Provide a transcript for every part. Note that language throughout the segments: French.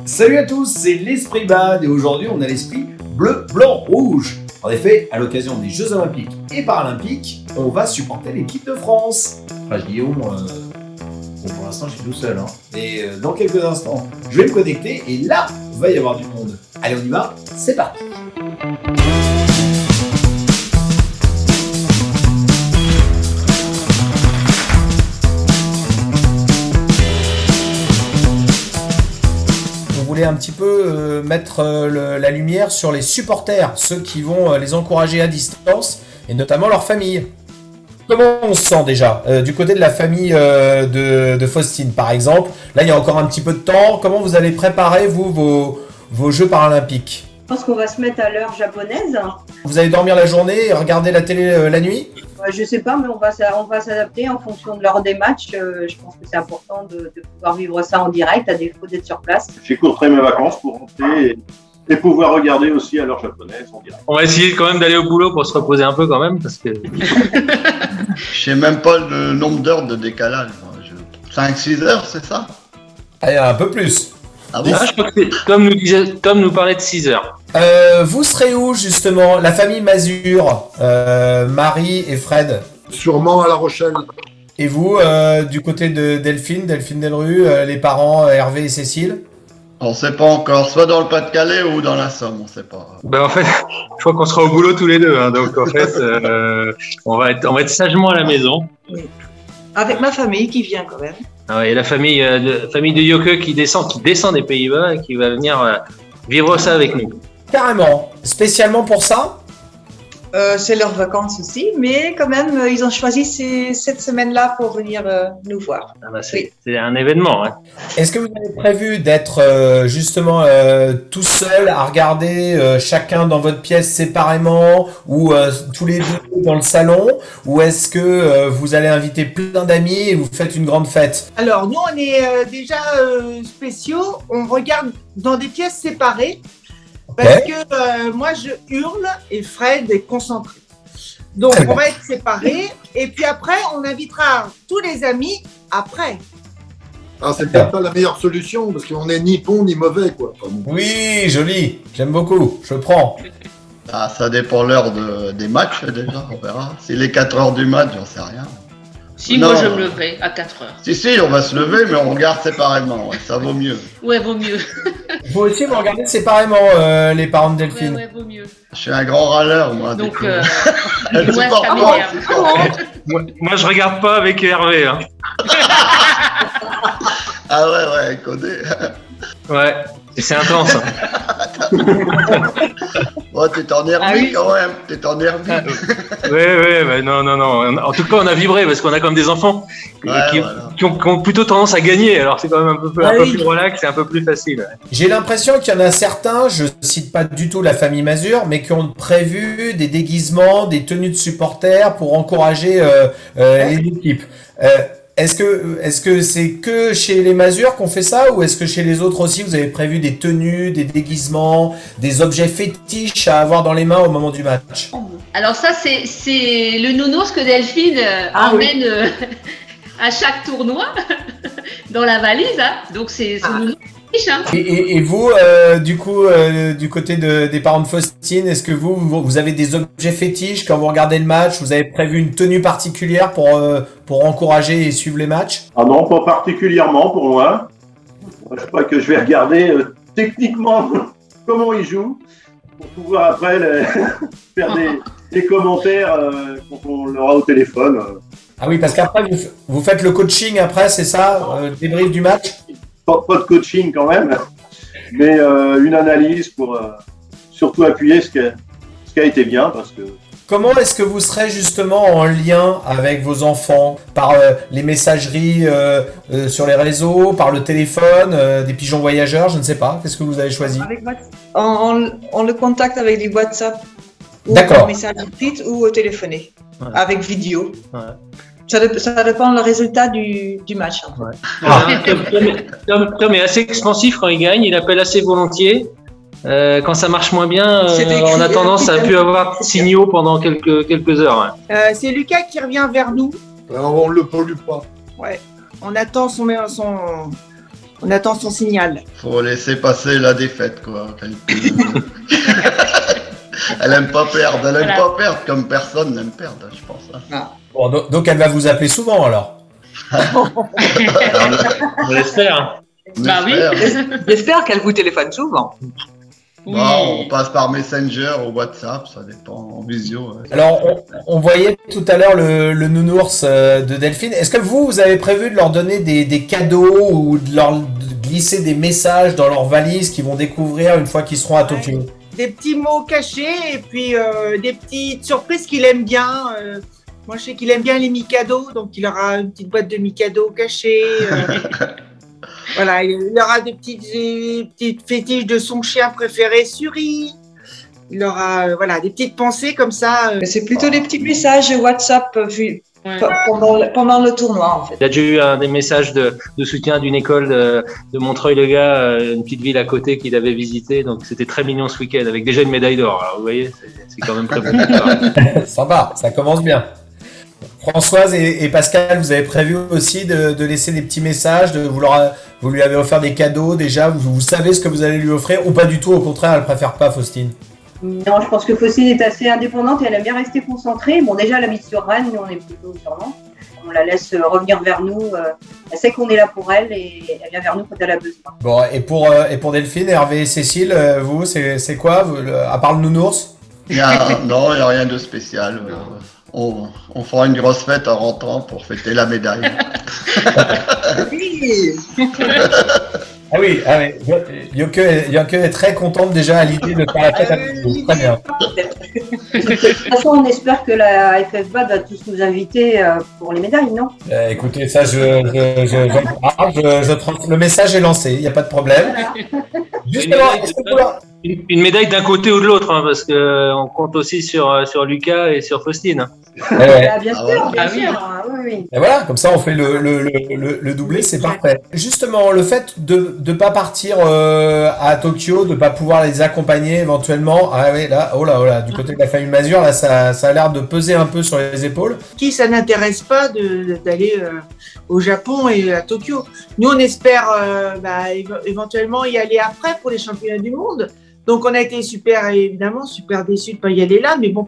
Salut à tous, c'est l'Esprit Bad et aujourd'hui on a l'esprit bleu, blanc, rouge. En effet, à l'occasion des Jeux Olympiques et Paralympiques, on va supporter l'équipe de France. Enfin, je dis bon, pour l'instant je suis tout seul. Et dans quelques instants, je vais me connecter et là, il va y avoir du monde. Allez, on y va, c'est parti. On voulait un petit peu mettre la lumière sur les supporters, ceux qui vont les encourager à distance, et notamment leur famille. Comment on se sent déjà du côté de la famille de Faustine, par exemple? Là, il y a encore un petit peu de temps. Comment vous allez préparer, vous, vos Jeux paralympiques? Je pense qu'on va se mettre à l'heure japonaise. Vous allez dormir la journée et regarder la télé la nuit? Je sais pas, mais on va s'adapter en fonction de l'heure des matchs. Je pense que c'est important de pouvoir vivre ça en direct, à défaut d'être sur place. J'écourterai mes vacances pour rentrer et pouvoir regarder aussi à l'heure japonaise en direct. On va essayer quand même d'aller au boulot pour se reposer un peu quand même, parce que... Je sais même pas le nombre d'heures de décalage. 5-6 heures, c'est ça? Allez, un peu plus. Ah bon? je crois que Tom nous parlait de 6 heures. Vous serez où, justement? La famille Mazur, Marie et Fred? Sûrement à La Rochelle. Et vous, du côté de Delphine Delrue, les parents Hervé et Cécile? On sait pas encore, soit dans le Pas-de-Calais ou dans la Somme, on sait pas. Ben en fait, je crois qu'on sera au boulot tous les deux, donc en fait, on va être sagement à la maison. Oui. Avec ma famille qui vient quand même. Ah, et la famille de Yoke qui descend des Pays-Bas et qui va venir vivre ça avec nous. Carrément. Spécialement pour ça? C'est leurs vacances aussi, mais quand même, ils ont choisi cette semaine-là pour venir nous voir. Ah bah c'est un événement. Hein. Est-ce que vous avez prévu d'être justement tout seul à regarder chacun dans votre pièce séparément ou tous les deux dans le salon? Ou est-ce que vous allez inviter plein d'amis et vous faites une grande fête? Alors, nous, on est déjà spéciaux. On regarde dans des pièces séparées. Parce que moi, je hurle et Fred est concentré. Donc, on va être séparés. Et puis après, on invitera tous les amis après. Ah, c'est peut-être pas la meilleure solution parce qu'on est ni bon ni mauvais, quoi. Oui, joli. J'aime beaucoup. Je prends. Ah, ça dépend l'heure des matchs déjà, on verra. S'il est 4 heures du match, j'en sais rien. Si, non, moi je me leverai à 4 heures. Si, on va se lever, mais on regarde séparément, ouais, ça vaut mieux. Ouais, vaut mieux. Vous aussi, vous regardez séparément les parents de Delphine? Ouais, vaut mieux. Je suis un grand râleur, moi. Donc, elle supporte pas. Moi, je regarde pas avec Hervé. Hein. Ah ouais, connaît. Ouais, c'est intense. Hein. Oh, t'es en hermie quand même, t'es en hermie. Ouais, mais non. En tout cas, on a vibré parce qu'on a comme des enfants qui ont plutôt tendance à gagner. Alors, c'est quand même un peu plus relax et un peu plus facile. Ouais. J'ai l'impression qu'il y en a certains, je cite pas du tout la famille Mazur, mais qui ont prévu des déguisements, des tenues de supporters pour encourager les équipes. Est-ce que c'est que chez les Mazur qu'on fait ça ou est-ce que chez les autres aussi vous avez prévu des tenues, des déguisements, des objets fétiches à avoir dans les mains au moment du match? Alors ça c'est le nounours que Delphine emmène à chaque tournoi dans la valise. Hein. Donc c'est son nounours. Et vous, du coup, du côté des parents de Faustine, est-ce que vous avez des objets fétiches quand vous regardez le match? Vous avez prévu une tenue particulière pour encourager et suivre les matchs? Ah non, pas particulièrement pour moi. Je crois que je vais regarder techniquement comment ils jouent pour pouvoir après faire des commentaires quand on l'aura au téléphone. Ah oui, parce qu'après, vous faites le coaching après, c'est ça? Débrief du match? Pas de coaching quand même, mais une analyse pour surtout appuyer ce qui a été bien. Parce que... Comment est-ce que vous serez justement en lien avec vos enfants? Par les messageries sur les réseaux, par le téléphone, des pigeons voyageurs, je ne sais pas. Qu'est-ce que vous avez choisi? On le contacte avec du WhatsApp, ou par message écrit ou au téléphoné, avec vidéo. Ouais. Ça dépend le résultat du match. En fait. Tom est assez expansif quand il gagne, il appelle assez volontiers. Quand ça marche moins bien, on a tendance à plus avoir de signaux pendant quelques heures. Ouais. C'est Lucas qui revient vers nous. Alors, on ne le pollue pas. Ouais. On attend On attend son signal. Faut laisser passer la défaite, quoi. Elle aime pas perdre, elle aime pas perdre comme personne n'aime perdre, je pense. Hein. Bon, donc elle va vous appeler souvent alors. On l'espère. Bah oui. J'espère qu'elle vous téléphone souvent. Oui. Bon, on passe par Messenger ou WhatsApp, ça dépend, en visio. Ouais. Alors, on voyait tout à l'heure le nounours de Delphine. Est-ce que vous avez prévu de leur donner des cadeaux ou de leur glisser des messages dans leur valise qu'ils vont découvrir une fois qu'ils seront à Tokyo? Des petits mots cachés et puis des petites surprises qu'il aime bien. Moi, je sais qu'il aime bien les Mikado, donc il aura une petite boîte de Mikado cachée. Voilà, il aura des petites fétiches de son chien préféré, Suri. Il aura des petites pensées comme ça. C'est plutôt des petits messages WhatsApp pendant le tournoi, en fait. Il a déjà eu des messages de soutien d'une école de Montreuil-le-Gars, une petite ville à côté qu'il avait visité. Donc c'était très mignon ce week-end, avec déjà une médaille d'or. Alors vous voyez, c'est quand même très bon. Sympa, ça commence bien. Françoise et Pascal, vous avez prévu aussi de laisser des petits messages, vous lui avez offert des cadeaux déjà, vous savez ce que vous allez lui offrir ou pas du tout, au contraire, elle préfère pas Faustine? Non, je pense que Faustine est assez indépendante et elle aime bien rester concentrée. Bon, déjà, elle habite sur Rennes, nous on est plutôt sur Nantes. On la laisse revenir vers nous, elle sait qu'on est là pour elle et elle vient vers nous quand elle a besoin. Bon, et pour Delphine, Hervé et Cécile, vous, c'est quoi, à part le nounours? Non, il n'y a rien de spécial. On fera une grosse fête en rentrant pour fêter la médaille. Ah oui, Yoke est très contente déjà à l'idée de faire la fête avec vous. Très bien. De toute façon, on espère que la FFBA va tous nous inviter pour les médailles, non? Écoutez, ça, le message est lancé, il n'y a pas de problème. Justement, une médaille d'un côté ou de l'autre, hein, parce qu'on compte aussi sur Lucas et sur Faustine. Bien sûr, bien sûr. Oui. Et voilà, comme ça on fait le doublé, c'est parfait. Justement, le fait de ne pas partir à Tokyo, de ne pas pouvoir les accompagner éventuellement, oh là, du côté de la famille Mazur, là, ça a l'air de peser un peu sur les épaules. Qui ça n'intéresse pas d'aller au Japon et à Tokyo? Nous, on espère éventuellement y aller après pour les championnats du monde. Donc, on a été super déçus de ne pas y aller là, mais bon,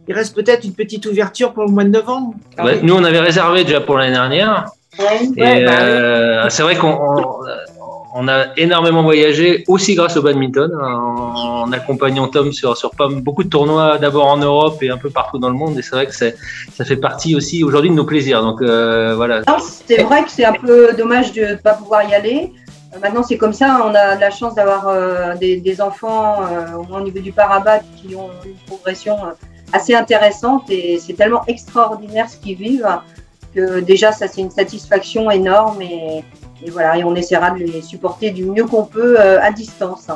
il reste peut-être une petite ouverture pour le mois de novembre. Ouais, nous, on avait réservé déjà pour l'année dernière. C'est vrai qu'on a énormément voyagé, aussi grâce au badminton, en accompagnant Tom sur beaucoup de tournois, d'abord en Europe et un peu partout dans le monde. Et c'est vrai que ça fait partie aussi aujourd'hui de nos plaisirs. Donc voilà. C'est vrai que c'est un peu dommage de ne pas pouvoir y aller. Maintenant, c'est comme ça, on a de la chance d'avoir des enfants, au moins au niveau du parabat, qui ont une progression assez intéressante et c'est tellement extraordinaire ce qu'ils vivent que déjà, ça, c'est une satisfaction énorme et voilà, et on essaiera de les supporter du mieux qu'on peut à distance.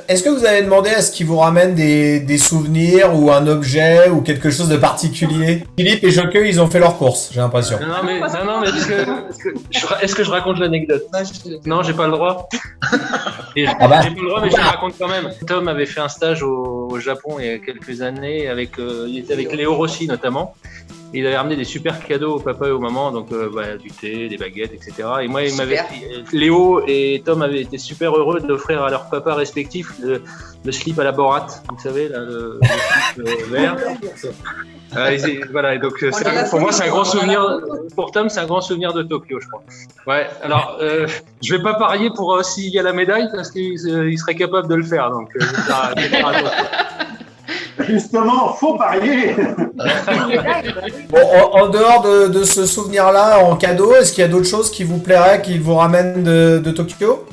Est-ce que vous avez demandé à ce qu'ils vous ramènent des souvenirs ou un objet ou quelque chose de particulier? Philippe et Joke, ils ont fait leurs courses, j'ai l'impression. Non, mais est-ce que je raconte l'anecdote? Non, j'ai pas le droit. J'ai pas le droit, mais je la raconte quand même. Tom avait fait un stage au Japon il y a quelques années, il était avec Léo Rossi notamment. Il avait ramené des super cadeaux au papa et aux mamans, donc du thé, des baguettes, etc. Et moi, Léo et Tom avaient été super heureux d'offrir à leurs papas respectifs le slip à la Borat, vous savez, là, le slip vert. Voilà, et donc pour moi, c'est un grand souvenir. Pour Tom, c'est un grand souvenir de Tokyo, je crois. Ouais, alors, je vais pas parier pour s'il y a la médaille, parce qu'il serait capable de le faire, donc je vais faire attention. Justement, faut parier. Bon, en dehors de ce souvenir-là, en cadeau, est-ce qu'il y a d'autres choses qui vous plairaient, qui vous ramènent de Tokyo?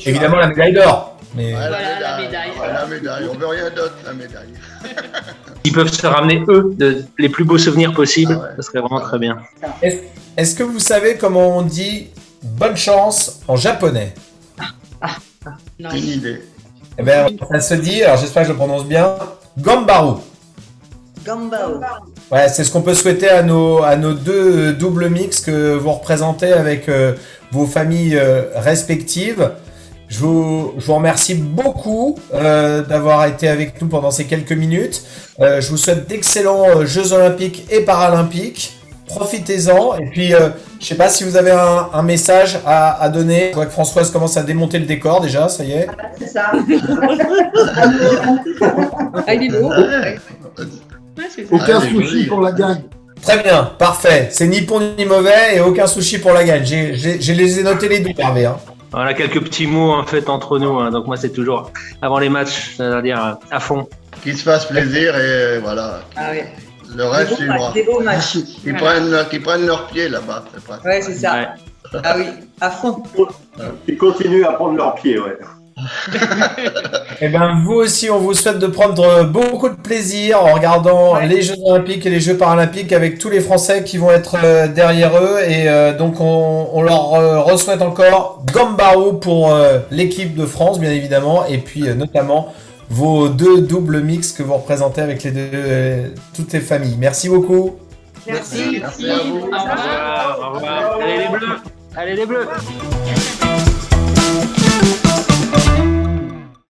Évidemment, la médaille d'or. Mais... Voilà, la médaille. La médaille, on veut rien d'autre, la médaille. Ils peuvent se ramener, eux, les plus beaux souvenirs possibles, ça serait vraiment très bien. Est-ce que vous savez comment on dit bonne chance en japonais? Une idée. Eh bien, ça se dit, alors j'espère que je le prononce bien, Gambaru. Gambaru. Ouais, c'est ce qu'on peut souhaiter à nos deux doubles mix que vous représentez avec vos familles respectives. Je vous remercie beaucoup d'avoir été avec nous pendant ces quelques minutes. Je vous souhaite d'excellents Jeux Olympiques et Paralympiques. profitez-en. Et puis, je sais pas si vous avez un message à donner. Je vois que Françoise commence à démonter le décor déjà, ça y est. C'est ça. Il est beau. Aucun souci pour la gagne. Très bien, parfait. C'est ni bon ni mauvais et aucun souci pour la gagne. J'ai les ai notés les deux, Hervé. Hein. Voilà, quelques petits mots en fait entre nous. Hein. Donc moi, c'est toujours avant les matchs, c'est-à-dire à fond. Qu'ils se fassent plaisir et voilà. Ah oui. Le reste, c'est moi. Des beaux matchs. Qu'ils prennent leur pied là-bas. Ouais, c'est ça. Ouais. Ah oui, à fond. Ils continuent à prendre leurs pieds, ouais. Et bien, vous aussi, on vous souhaite de prendre beaucoup de plaisir en regardant les Jeux Olympiques et les Jeux Paralympiques avec tous les Français qui vont être derrière eux. Et donc, on leur re-souhaite encore Gambaro pour l'équipe de France, bien évidemment, et puis notamment vos deux doubles mix que vous représentez avec toutes les familles. Merci beaucoup. Merci. Merci à vous. Au revoir. Au revoir. Allez les bleus. Allez les bleus.